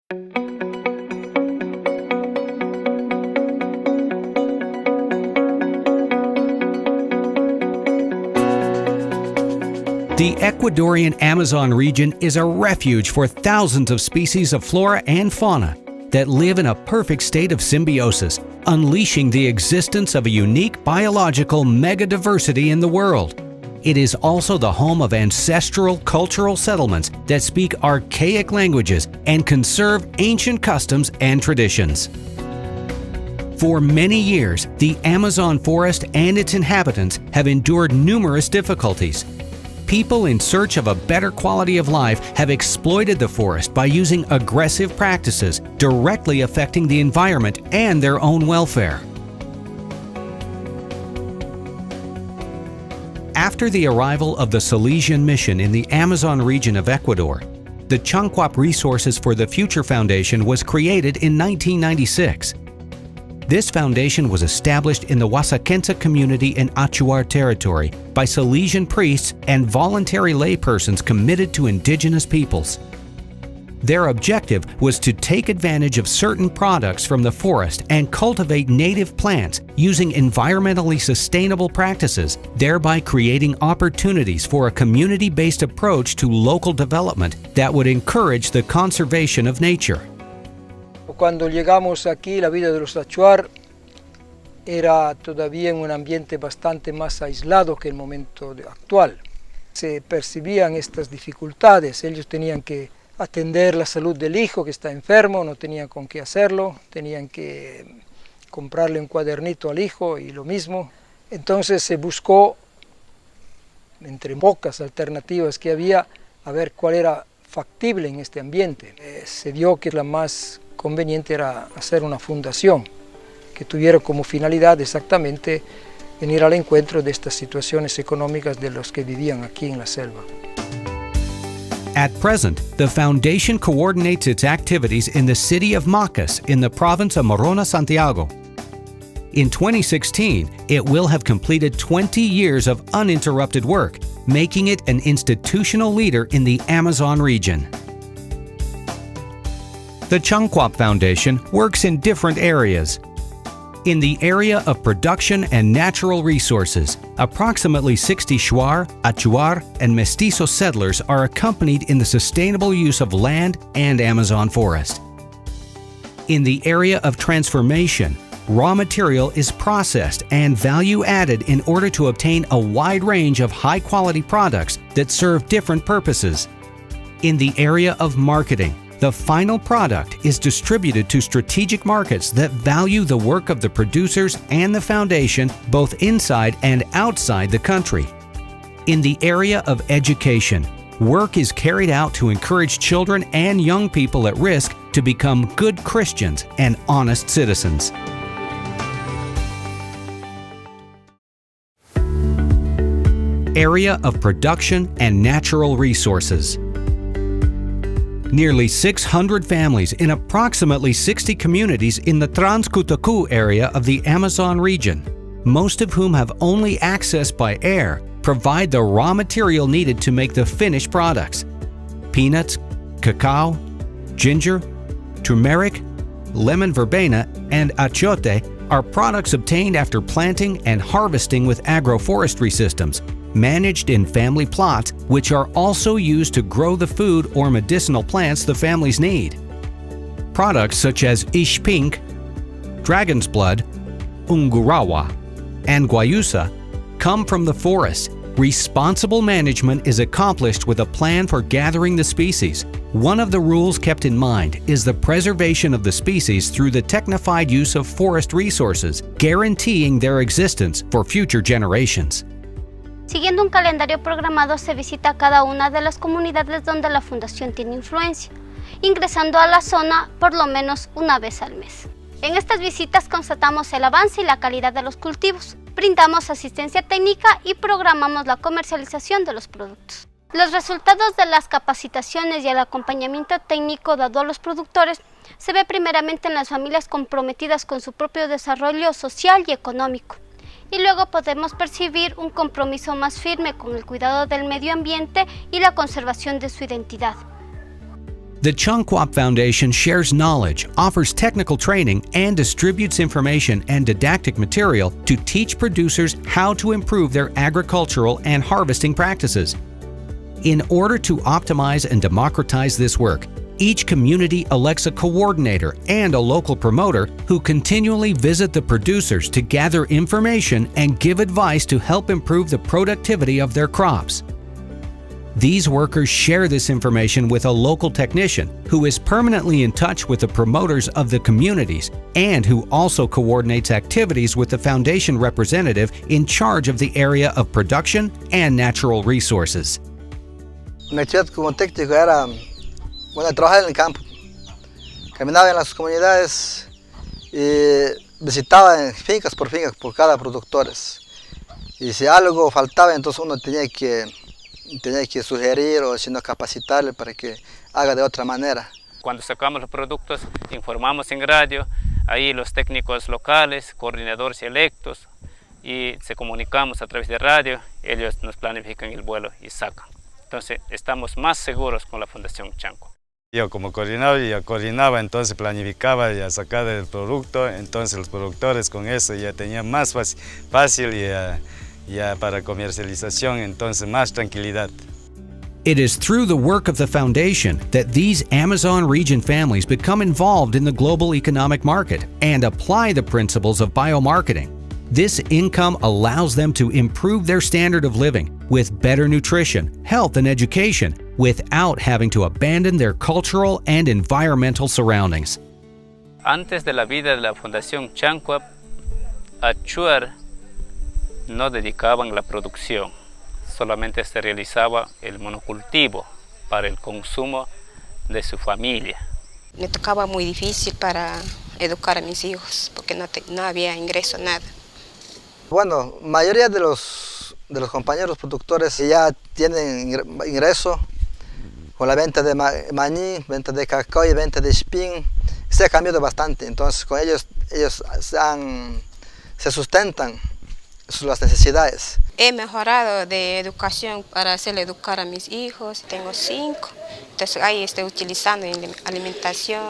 The Ecuadorian Amazon region is a refuge for thousands of species of flora and fauna that live in a perfect state of symbiosis, unleashing the existence of a unique biological megadiversity in the world. It is also the home of ancestral cultural settlements that speak archaic languages and conserve ancient customs and traditions. For many years, the Amazon forest and its inhabitants have endured numerous difficulties. People in search of a better quality of life have exploited the forest by using aggressive practices, directly affecting the environment and their own welfare. After the arrival of the Salesian mission in the Amazon region of Ecuador, the Chanquap Resources for the Future Foundation was created in 1996. This foundation was established in the Huasaquenza community in Achuar territory by Salesian priests and voluntary laypersons committed to indigenous peoples. Their objective was to take advantage of certain products from the forest and cultivate native plants using environmentally sustainable practices, thereby creating opportunities for a community-based approach to local development that would encourage the conservation of nature. Cuando llegamos aquí, la vida de los Achuar era todavía en un ambiente bastante más aislado que el momento actual. Se percibían estas dificultades, ellos tenían que atender la salud del hijo que está enfermo, no tenían con qué hacerlo, tenían que comprarle un cuadernito al hijo y lo mismo. Entonces se buscó, entre pocas alternativas que había, a ver cuál era factible en este ambiente. Se vio que la más conveniente era hacer una fundación que tuviera como finalidad exactamente venir al encuentro de estas situaciones económicas de los que vivían aquí en la selva. At present, the foundation coordinates its activities in the city of Macas in the province of Morona, Santiago. In 2016, it will have completed 20 years of uninterrupted work, making it an institutional leader in the Amazon region. The Chanquap Foundation works in different areas. In the area of production and natural resources, approximately 60 Shuar, Achuar, and Mestizo settlers are accompanied in the sustainable use of land and Amazon forest. In the area of transformation, raw material is processed and value added in order to obtain a wide range of high-quality products that serve different purposes. In the area of marketing, the final product is distributed to strategic markets that value the work of the producers and the foundation both inside and outside the country. In the area of education, work is carried out to encourage children and young people at risk to become good Christians and honest citizens. Area of production and natural resources. Nearly 600 families in approximately 60 communities in the Transcutacu area of the Amazon region, most of whom have only access by air, provide the raw material needed to make the finished products. Peanuts, cacao, ginger, turmeric, lemon verbena, and achiote are products obtained after planting and harvesting with agroforestry systems, managed in family plots, which are also used to grow the food or medicinal plants the families need. Products such as ish pink, dragon's blood, ungurawa, and guayusa come from the forest. Responsible management is accomplished with a plan for gathering the species. One of the rules kept in mind is the preservation of the species through the technified use of forest resources, guaranteeing their existence for future generations. Siguiendo un calendario programado, se visita cada una de las comunidades donde la Fundación tiene influencia, ingresando a la zona por lo menos una vez al mes. En estas visitas constatamos el avance y la calidad de los cultivos, brindamos asistencia técnica y programamos la comercialización de los productos. Los resultados de las capacitaciones y el acompañamiento técnico dado a los productores se ve primeramente en las familias comprometidas con su propio desarrollo social y económico. Y luego podemos percibir un compromiso más firme con el cuidado del medio ambiente y la conservación de su identidad. The Changquap Foundation shares knowledge, offers technical training, and distributes information and didactic material to teach producers how to improve their agricultural and harvesting practices. In order to optimize and democratize this work, each community elects a coordinator and a local promoter who continually visit the producers to gather information and give advice to help improve the productivity of their crops. These workers share this information with a local technician who is permanently in touch with the promoters of the communities and who also coordinates activities with the foundation representative in charge of the area of production and natural resources. Mi actividad como técnico era trabajar en el campo. Caminaba en las comunidades y visitaba fincas por cada productores. Y si algo faltaba, entonces uno tenía que sugerir o sino capacitarle para que haga de otra manera. Cuando sacamos los productos, informamos en radio, ahí los técnicos locales, coordinadores electos, y se comunicamos a través de radio, ellos nos planifican el vuelo y sacan. Entonces estamos más seguros con la Fundación Changquap. Yo como coordinador ya coordinaba, entonces planificaba ya sacar el producto, entonces los productores con eso ya tenían más fácil ya para comercialización, entonces más tranquilidad. It is through the work of the foundation that these Amazon region families become involved in the global economic market and apply the principles of biomarketing. This income allows them to improve their standard of living with better nutrition, health, and education without having to abandon their cultural and environmental surroundings. Antes de la vida de la Fundación Changquap, a Chuar no dedicaban la producción, solamente se realizaba el monocultivo para el consumo de su familia. Me tocaba muy difícil para educar a mis hijos porque no había ingreso, nada. Bueno, mayoría de los compañeros productores ya tienen ingreso con la venta de maní, venta de cacao y venta de espín. Se ha cambiado bastante, entonces con ellos se sustentan las necesidades. He mejorado de educación para hacerle educar a mis hijos, tengo 5, entonces ahí estoy utilizando en alimentación,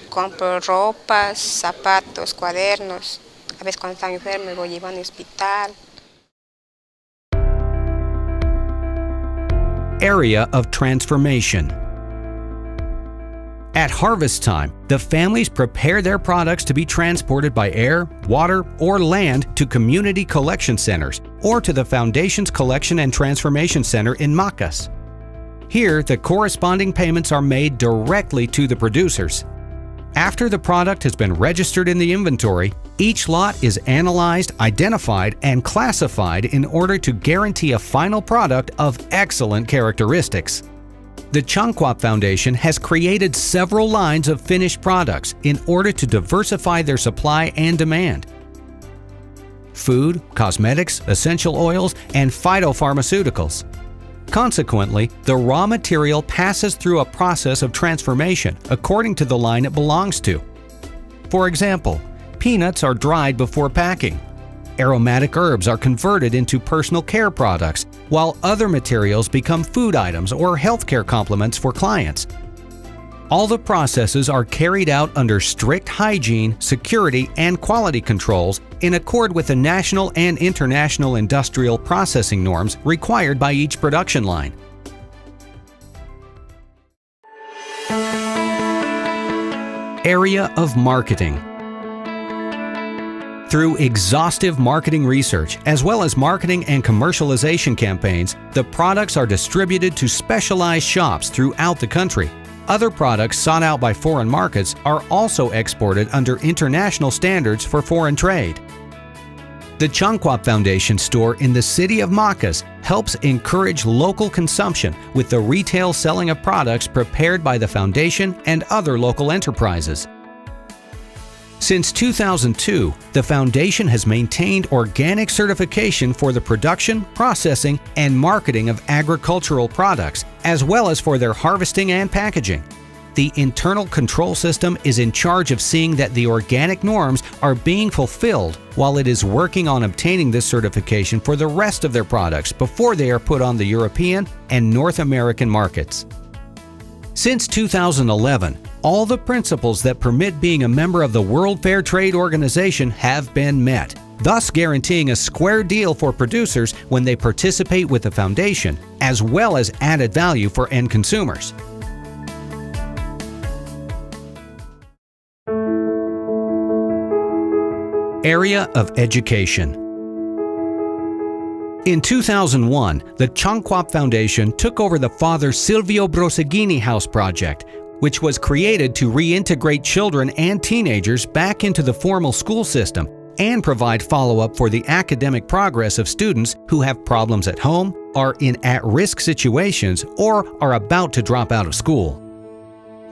compro ropas, zapatos, cuadernos. A veces cuando están enfermos me voy llevando al hospital. Area of transformation. At harvest time, the families prepare their products to be transported by air, water, or land to community collection centers or to the Foundation's Collection and Transformation Center in Macas. Here, the corresponding payments are made directly to the producers. After the product has been registered in the inventory, each lot is analyzed, identified, and classified in order to guarantee a final product of excellent characteristics. The Changquap Foundation has created several lines of finished products in order to diversify their supply and demand. Food, cosmetics, essential oils, and phytopharmaceuticals. Consequently, the raw material passes through a process of transformation according to the line it belongs to. For example, peanuts are dried before packing. Aromatic herbs are converted into personal care products, while other materials become food items or healthcare complements for clients. All the processes are carried out under strict hygiene, security, and quality controls in accord with the national and international industrial processing norms required by each production line. Area of marketing. Through exhaustive marketing research, as well as marketing and commercialization campaigns, the products are distributed to specialized shops throughout the country. Other products sought out by foreign markets are also exported under international standards for foreign trade. The Changquap Foundation store in the city of Macas helps encourage local consumption with the retail selling of products prepared by the foundation and other local enterprises. Since 2002, the foundation has maintained organic certification for the production, processing, and marketing of agricultural products, as well as for their harvesting and packaging. The internal control system is in charge of seeing that the organic norms are being fulfilled while it is working on obtaining this certification for the rest of their products before they are put on the European and North American markets. Since 2011, all the principles that permit being a member of the World Fair Trade Organization have been met, thus guaranteeing a square deal for producers when they participate with the foundation, as well as added value for end consumers. Area of education. In 2001, the Chanquap Foundation took over the Father Silvio Broseghini House project, which was created to reintegrate children and teenagers back into the formal school system and provide follow-up for the academic progress of students who have problems at home, are in at-risk situations, or are about to drop out of school.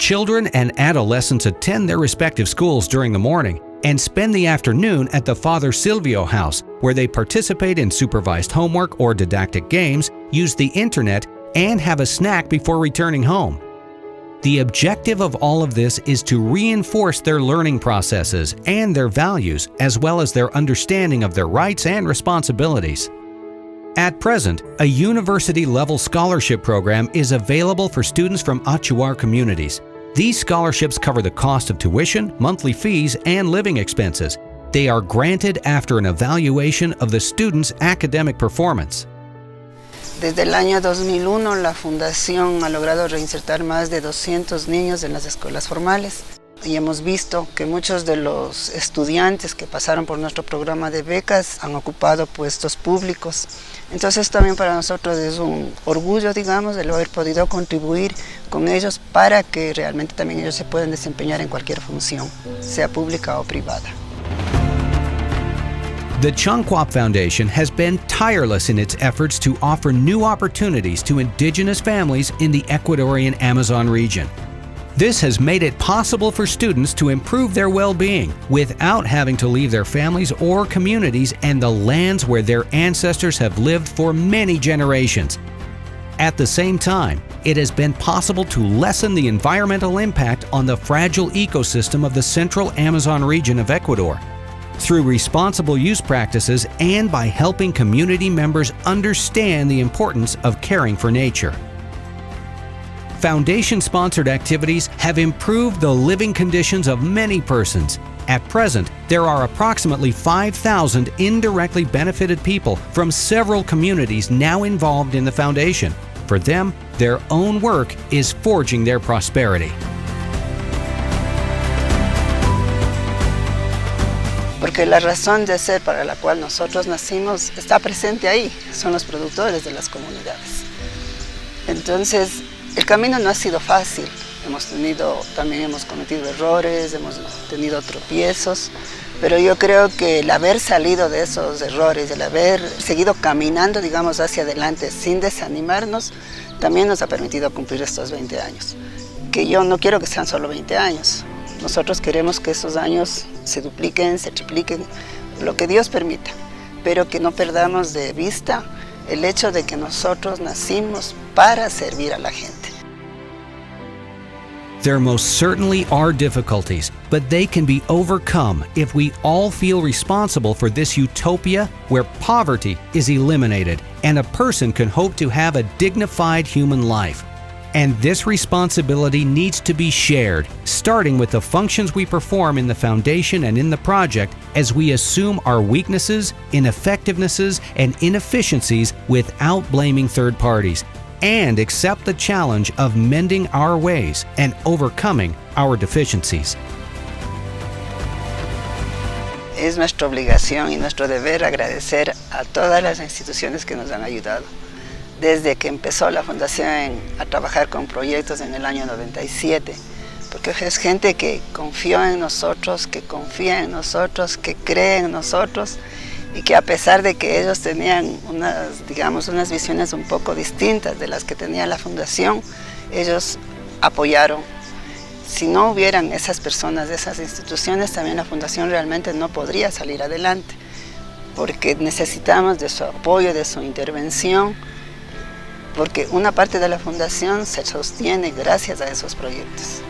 Children and adolescents attend their respective schools during the morning and spend the afternoon at the Father Silvio House, where they participate in supervised homework or didactic games, use the internet, and have a snack before returning home. The objective of all of this is to reinforce their learning processes and their values, as well as their understanding of their rights and responsibilities. At present, a university-level scholarship program is available for students from Achuar communities. These scholarships cover the cost of tuition, monthly fees, and living expenses. They are granted after an evaluation of the student's academic performance. Desde el año 2001, la Fundación ha logrado reinsertar más de 200 niños en las escuelas formales. Y hemos visto que muchos de los estudiantes que pasaron por nuestro programa de becas han ocupado puestos públicos. Entonces también para nosotros es un orgullo, digamos, de haber podido contribuir con ellos para que realmente también ellos se puedan desempeñar en cualquier función, sea pública o privada. The Chanquap Foundation has been tireless in its efforts to offer new opportunities to indigenous families in the Ecuadorian Amazon region. This has made it possible for students to improve their well-being without having to leave their families or communities and the lands where their ancestors have lived for many generations. At the same time, it has been possible to lessen the environmental impact on the fragile ecosystem of the central Amazon region of Ecuador through responsible use practices and by helping community members understand the importance of caring for nature. Foundation-sponsored activities have improved the living conditions of many persons. At present, there are approximately 5,000 indirectly benefited people from several communities now involved in the foundation. For them, their own work is forging their prosperity. Porque la razón de ser para la cual nosotros nacimos está presente ahí, son los productores de las comunidades. Entonces, el camino no ha sido fácil, también hemos cometido errores, hemos tenido tropiezos, pero yo creo que el haber salido de esos errores, el haber seguido caminando, digamos, hacia adelante sin desanimarnos, también nos ha permitido cumplir estos 20 años. Que yo no quiero que sean solo 20 años, nosotros queremos que esos años se dupliquen, se tripliquen, lo que Dios permita, pero que no perdamos de vista el hecho de que nosotros nacimos para servir a la gente. There most certainly are difficulties, but they can be overcome if we all feel responsible for this utopia where poverty is eliminated and a person can hope to have a dignified human life. And this responsibility needs to be shared, starting with the functions we perform in the foundation and in the project as we assume our weaknesses, ineffectivenesses, and inefficiencies without blaming third parties, and accept the challenge of mending our ways and overcoming our deficiencies. Es nuestra obligación y nuestro deber agradecer a todas las instituciones que nos han ayudado. Desde que empezó la Fundación a trabajar con proyectos en el año 97, porque es gente que confió en nosotros, que confía en nosotros, que cree en nosotros y que a pesar de que ellos tenían unas visiones un poco distintas de las que tenía la Fundación, ellos apoyaron. Si no hubieran esas personas, esas instituciones, también la Fundación realmente no podría salir adelante, porque necesitamos de su apoyo, de su intervención, porque una parte de la Fundación se sostiene gracias a esos proyectos.